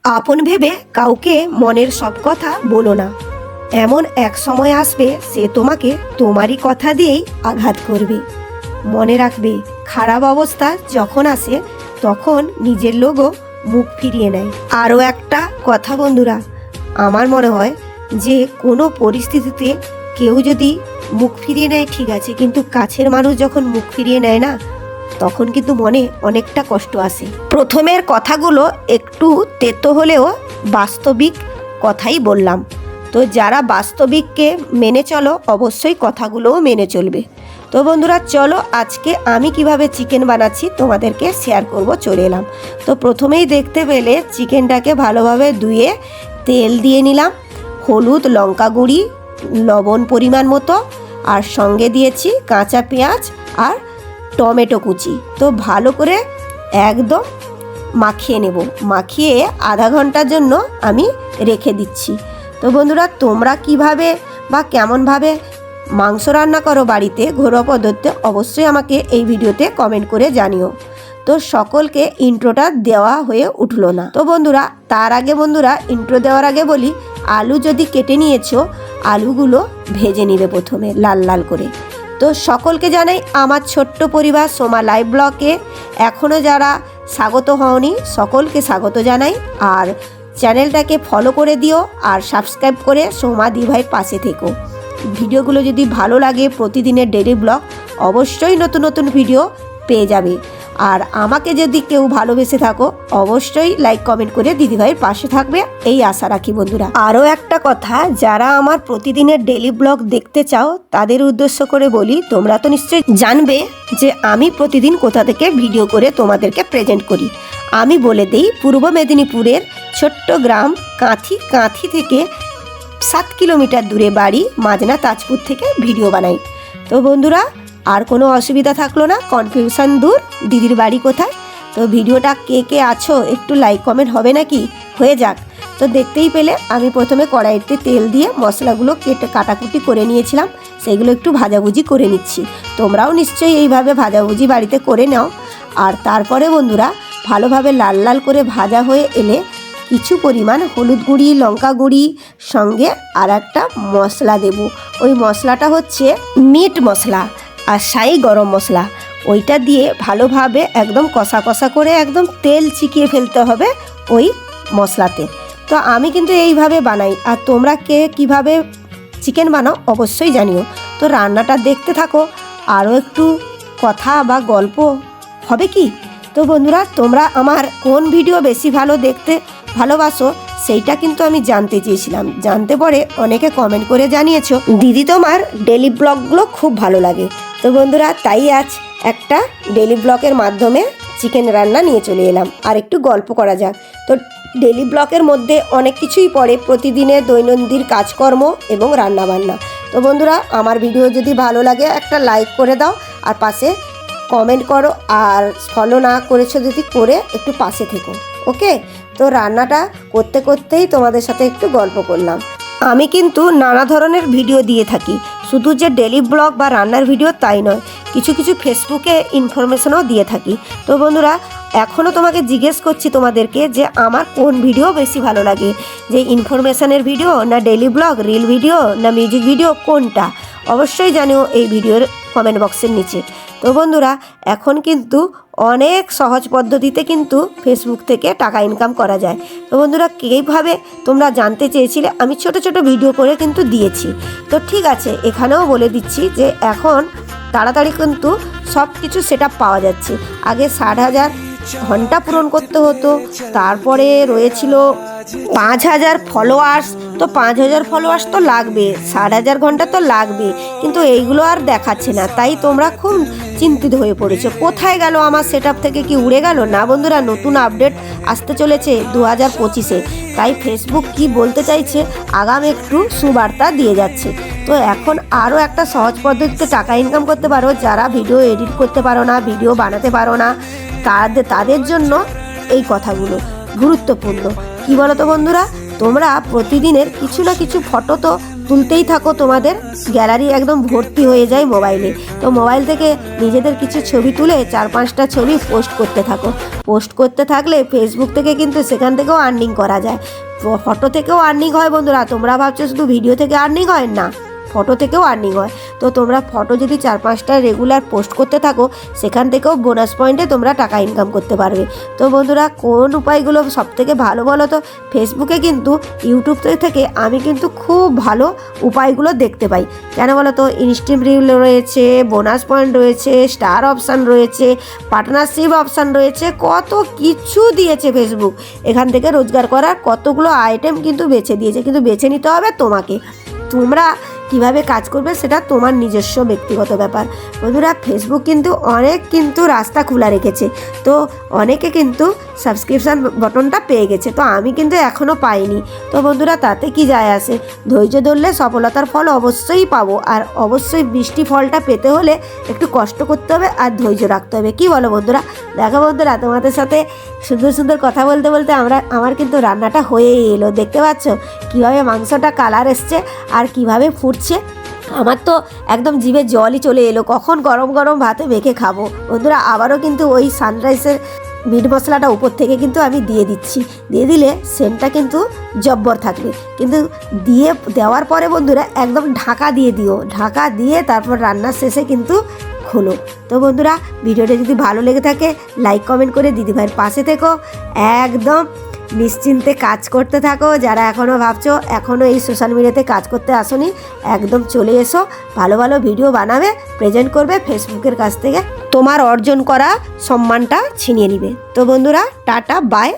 আপন ভেবে কাউকে মনের সব কথা বলো না। এমন এক সময় আসবে সে তোমাকে তোমারই কথা দিয়েই আঘাত করবে। মনে রাখবে, খারাপ অবস্থা যখন আসে তখন নিজের লোকও মুখ ফিরিয়ে নেয়। আরও একটা কথা বন্ধুরা, আমার মনে হয় যে কোনো পরিস্থিতিতে কেউ যদি মুখ ফিরিয়ে নেয় ঠিক আছে, কিন্তু কাছের মানুষ যখন মুখ ফিরিয়ে নেয় না, তখন কিন্তু মনে অনেকটা কষ্ট আসে। প্রথমের কথাগুলো একটু তেতো হলেও বাস্তবিক কথাই বললাম, তো যারা বাস্তবিককে মেনে চলো অবশ্যই কথাগুলোও মেনে চলবে। তো বন্ধুরা চলো, আজকে আমি কিভাবে চিকেন বানাচ্ছি তোমাদেরকে শেয়ার করব, চলে এলাম। তো প্রথমেই দেখতে পেলে চিকেনটাকে ভালোভাবে ধুয়ে তেল দিয়ে নিলাম, হলুদ, লঙ্কা গুঁড়ি, লবণ পরিমাণ মতো, আর সঙ্গে দিয়েছি কাঁচা পেঁয়াজ আর টমেটো কুচি। তো ভালো করে একদম মাখিয়ে নেব। মাখিয়ে আধা ঘন্টার জন্য আমি রেখে দিচ্ছি। তো বন্ধুরা তোমরা কিভাবে বা কেমনভাবে মাংস রান্না করো বাড়িতে ঘরোয়া পদ্ধতিতে অবশ্যই আমাকে এই ভিডিওতে কমেন্ট করে জানিও। তো সকলকে ইন্ট্রোটা দেওয়া হয়ে উঠলো না। তো বন্ধুরা তার আগে বন্ধুরা ইন্ট্রো দেওয়ার আগে বলি, আলু যদি কেটে নিয়েছো আলুগুলো ভেজে নিবে প্রথমে লাল লাল করে। তো সকলকে জানাই আমার ছোট্ট পরিবার সোমা লাইভ ব্লগে এখনও যারা স্বাগত হওনি সকলকে স্বাগত জানাই, আর চ্যানেলটাকে ফলো করে দিও আর সাবস্ক্রাইব করে সোমা দিভাইয়ের পাশে থেকো। ভিডিওগুলো যদি ভালো লাগে প্রতিদিনের ডেইলি ব্লগ অবশ্যই নতুন নতুন ভিডিও পেয়ে যাবে। আর আমাকে যদি কেউ ভালোবেসে থাকো অবশ্যই লাইক কমেন্ট করে দিদিভাইয়ের পাশে থাকবে, এই আশা রাখি বন্ধুরা। আরও একটা কথা, যারা আমার প্রতিদিনের ডেইলি ব্লগ দেখতে চাও তাদের উদ্দেশ্য করে বলি, তোমরা তো নিশ্চয়ই জানবে যে আমি প্রতিদিন কোথা থেকে ভিডিও করে তোমাদেরকে প্রেজেন্ট করি। আমি বলে দিই, পূর্ব মেদিনীপুরের ছোট্ট গ্রাম কাঁথি থেকে 7 কিলোমিটার দূরে বাড়ি, মাজনা তাজপুর থেকে ভিডিও বানাই। তো বন্ধুরা আর কোনো অসুবিধা থাকলো না, কনফিউশন দূর, দিদির বাড়ি কোথায়। তো ভিডিওটা কে কে আছো একটু লাইক কমেন্ট হবে নাকি, হয়ে যাক। তো দেখতেই পেলে আমি প্রথমে কড়াইতে তেল দিয়ে মশলাগুলো কাটাকুটি করে নিয়েছিলাম, সেগুলো একটু ভাজাভুজি করে নিচ্ছি। তোমরাও নিশ্চয়ই এইভাবে ভাজাভুজি বাড়িতে করে নাও। আর তারপরে বন্ধুরা ভালোভাবে লাল লাল করে ভাজা হয়ে এলে কিছু পরিমাণ হলুদ গুঁড়ি, লঙ্কা গুঁড়ি, সঙ্গে আর একটা মশলা দেব। ওই মশলাটা হচ্ছে মিট মশলা আর শাহি গরম মশলা। ওইটা দিয়ে ভালোভাবে একদম কষা কষা করে একদম তেল চিকিয়ে ফেলতে হবে ওই মশলাতে। তো আমি কিন্তু এইভাবে বানাই, আর তোমরা কে কিভাবে চিকেন বানাও অবশ্যই জানিও। তো রান্নাটা দেখতে থাকো, আরও একটু কথা বা গল্প হবে কি। তো বন্ধুরা তোমরা আমার কোন ভিডিও বেশি দেখতে ভালোবাসো সেইটা কিন্তু আমি জানতে চেয়েছিলাম, জানতে পরে অনেকে কমেন্ট করে জানিয়েছো দিদি তোমার ডেলি ব্লগগুলো খুব ভালো লাগে। তো বন্ধুরা তাই আজ একটা ডেলি ব্লগের মাধ্যমে চিকেন রান্না নিয়ে চলে এলাম, আর একটু গল্প করা যাক। তো ডেলি ব্লগের মধ্যে অনেক কিছুই পড়ে, প্রতিদিনের দৈনন্দিন কাজকর্ম এবং রান্নাবান্না। তো বন্ধুরা আমার ভিডিও যদি ভালো লাগে একটা লাইক করে দাও, আর পাশে কমেন্ট করো, আর ফলো না করেছো যদি করে একটু পাশে থেকো, ওকে। তো রান্নাটা করতে করতেই তোমাদের সাথে একটু গল্প করলাম। আমি কিন্তু নানা ধরনের ভিডিও দিয়ে থাকি, শুধু যে ডেলি ব্লগ বা রান্নার ভিডিও তাই নয়, কিছু কিছু ফেসবুকে ইনফরমেশনও দিয়ে থাকি। তো বন্ধুরা এখনও তোমাকে জিজ্ঞেস করছি তোমাদেরকে যে আমার কোন ভিডিও বেশি ভালো লাগে, যে ইনফরমেশনের ভিডিও না ডেলি ব্লগ, রিল ভিডিও না মিউজিক ভিডিও, কোনটা অবশ্যই জানিও এই ভিডিওর কমেন্ট বক্সের নিচে। তো বন্ধুরা এখন কিন্তু অনেক সহজ পদ্ধতিতে কিন্তু ফেসবুক থেকে টাকা ইনকাম করা যায়। তো বন্ধুরা কীভাবে তোমরা জানতে চেয়েছিলে, আমি ছোট ছোট ভিডিও করে কিন্তু দিয়েছি। তো ঠিক আছে, এখানেও বলে দিচ্ছি যে এখন তাড়াতাড়ি কিন্তু সব কিছু সেটআপ পাওয়া যাচ্ছে। আগে 60,000 ঘন্টা পূরণ করতে হতো, তারপরে রয়েছিল 5,000 ফলোয়ার্স। তো 5,000 ফলোয়ার্স তো লাগবে, 60,000 ঘন্টা তো লাগবে, কিন্তু এইগুলো আর দেখাচ্ছে না। তাই তোমরা খুব চিন্তিত হয়ে পড়েছো, কোথায় গেল আমার সেটআপ থেকে কি উড়ে গেল? না বন্ধুরা, নতুন আপডেট আসতে চলেছে 2025-এ। তাই ফেসবুক কি বলতে চাইছে আগাম একটু সুবার্তা দিয়ে যাচ্ছে। তো এখন আরও একটা সহজ পদ্ধতিতে টাকা ইনকাম করতে পারো, যারা ভিডিও এডিট করতে পারো না, ভিডিও বানাতে পারো না, তাদের জন্য এই কথাগুলো গুরুত্বপূর্ণ। কি বলো তো বন্ধুরা, তোমরা প্রতিদিনের কিছু না কিছু ফটো তো তুলতেই থাকো, তোমাদের গ্যালারি একদম ভর্তি হয়ে যায় মোবাইলে। তো মোবাইল থেকে নিজেদের কিছু ছবি তুলে 4-5টা ছবি পোস্ট করতে থাকো। পোস্ট করতে থাকলে ফেসবুক থেকে কিন্তু সেখান থেকেও আর্নিং করা যায়, ফটো থেকেও আর্নিং হয় বন্ধুরা। তোমরা ভাবছো শুধু ভিডিও থেকে আর্নিং হয়, না, ফটো থেকেও আর্নিং হয়। তো তোমরা ফটো যদি 4-5টা রেগুলার পোস্ট করতে থাকো, সেখান থেকেও বোনাস পয়েন্টে তোমরা টাকা ইনকাম করতে পারবে। তো বন্ধুরা, কোন উপায়গুলো সবথেকে ভালো বলো তো? ফেসবুকে কিন্তু ইউটিউব থেকে আমি কিন্তু খুব ভালো উপায়গুলো দেখতে পাই। কেন বলো তো? ইনস্ট্যান্ট রিল রয়েছে, বোনাস পয়েন্ট রয়েছে, স্টার অপশান রয়েছে, পার্টনারশিপ অপশান রয়েছে, কত কিছু দিয়েছে ফেসবুক। এখান থেকে রোজগার করার কতগুলো আইটেম কিন্তু বেছে দিয়েছে, কিন্তু বেছে নিতে হবে তোমাকে। তোমরা কিভাবে কাজ করবে সেটা তোমার নিজস্ব ব্যক্তিগত ব্যাপার। বন্ধুরা, ফেসবুক কিন্তু অনেক রাস্তা খোলা রেখেছে। তো অনেকে কিন্তু সাবস্ক্রিপশান বটনটা পেয়ে গেছে, তো আমি কিন্তু এখনও পাইনি। তো বন্ধুরা, তাতে কি যায় আসে? ধৈর্য ধরলে সফলতার ফল অবশ্যই পাবো। আর অবশ্যই মিষ্টি ফলটা পেতে হলে একটু কষ্ট করতে হবে আর ধৈর্য রাখতে হবে। কি বলো বন্ধুরা? দেখো বন্ধুরা, তোমাদের সাথে সুন্দর সুন্দর কথা বলতে বলতে আমার কিন্তু রান্নাটা হয়েই এলো। দেখতে পাচ্ছ কীভাবে মাংসটা কালার এসছে আর কীভাবে ফুটছে। আমার তো একদম জিভে জলই চলে এলো, কখন গরম গরম ভাতে মেখে খাবো। বন্ধুরা, আবারও কিন্তু ওই সানরাইসের মিট মশলাটা উপর থেকে কিন্তু আমি দিয়ে দিচ্ছি। দিয়ে দিলে সেন্টটা কিন্তু জব্বর থাকবে। কিন্তু দেওয়ার পরে বন্ধুরা একদম ঢাকা দিয়ে দিও। ঢাকা দিয়ে তারপর রান্নার শেষে কিন্তু খোলো। তো বন্ধুরা, ভিডিওটা যদি ভালো লেগে থাকে লাইক কমেন্ট করে দিদিভাইয়ের পাশে থেকো। একদম নিশ্চিন্তে কাজ করতে থাকো। যারা এখনও ভাবছো এখনও এই সোশ্যাল মিডিয়াতে কাজ করতে আসোনি, একদম চলে এসো। ভালো ভালো ভিডিও বানাবে, প্রেজেন্ট করবে, ফেসবুকের কাছ থেকে তোমার অর্জন করা সম্মানটা ছিনিয়ে নিবে। তো বন্ধুরা, টাটা, বাই।